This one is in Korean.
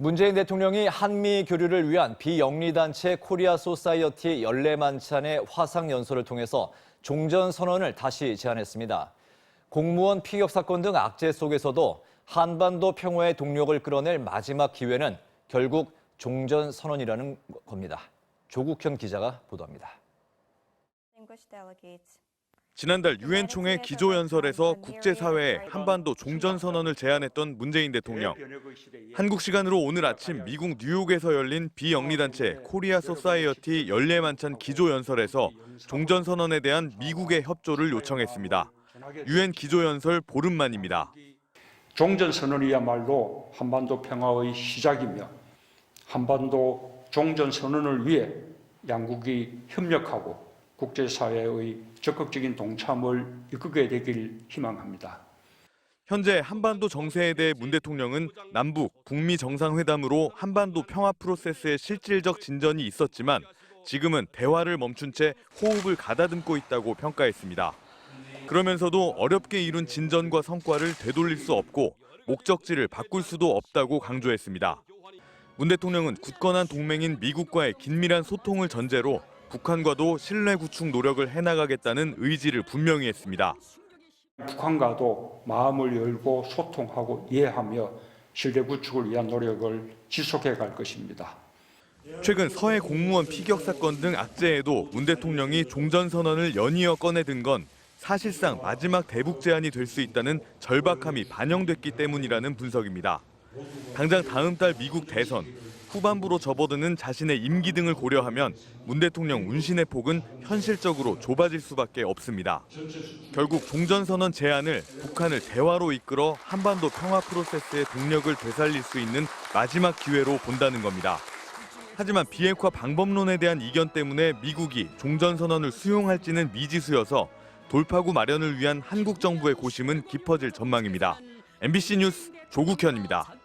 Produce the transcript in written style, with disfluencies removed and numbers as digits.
문재인 대통령이 한미 교류를 위한 비영리단체 코리아 소사이어티 연례만찬의 화상연설을 통해서 종전선언을 다시 제안했습니다. 공무원 피격 사건 등 악재 속에서도 한반도 평화의 동력을 끌어낼 마지막 기회는 결국 종전선언이라는 겁니다. 조국현 기자가 보도합니다. 지난달 유엔 총회 기조연설에서 국제사회에 한반도 종전선언을 제안했던 문재인 대통령. 한국 시간으로 오늘 아침 미국 뉴욕에서 열린 비영리단체 코리아 소사이어티 연례만찬 기조연설에서 종전선언에 대한 미국의 협조를 요청했습니다. 유엔 기조연설 보름 만입니다. 종전선언이야말로 한반도 평화의 시작이며 한반도 종전선언을 위해 양국이 협력하고 국제사회의 적극적인 동참을 이끌게 되길 희망합니다. 현재 한반도 정세에 대해 문 대통령은 남북, 북미 정상회담으로 한반도 평화 프로세스의 실질적 진전이 있었지만 지금은 대화를 멈춘 채 호흡을 가다듬고 있다고 평가했습니다. 그러면서도 어렵게 이룬 진전과 성과를 되돌릴 수 없고 목적지를 바꿀 수도 없다고 강조했습니다. 문 대통령은 굳건한 동맹인 미국과의 긴밀한 소통을 전제로 북한과도 신뢰 구축 노력을 해나가겠다는 의지를 분명히 했습니다. 북한과도 마음을 열고 소통하고 이해하며 신뢰 구축을 위한 노력을 지속해 갈 것입니다. 최근 서해 공무원 피격 사건 등 악재에도 문 대통령이 종전선언을 연이어 꺼내든 건 사실상 마지막 대북 제안이 될 수 있다는 절박함이 반영됐기 때문이라는 분석입니다. 당장 다음 달 미국 대선, 후반부로 접어드는 자신의 임기 등을 고려하면 문 대통령 운신의 폭은 현실적으로 좁아질 수밖에 없습니다. 결국 종전선언 제안을 북한을 대화로 이끌어 한반도 평화 프로세스의 동력을 되살릴 수 있는 마지막 기회로 본다는 겁니다. 하지만 비핵화 방법론에 대한 이견 때문에 미국이 종전선언을 수용할지는 미지수여서 돌파구 마련을 위한 한국 정부의 고심은 깊어질 전망입니다. MBC 뉴스 조국현입니다.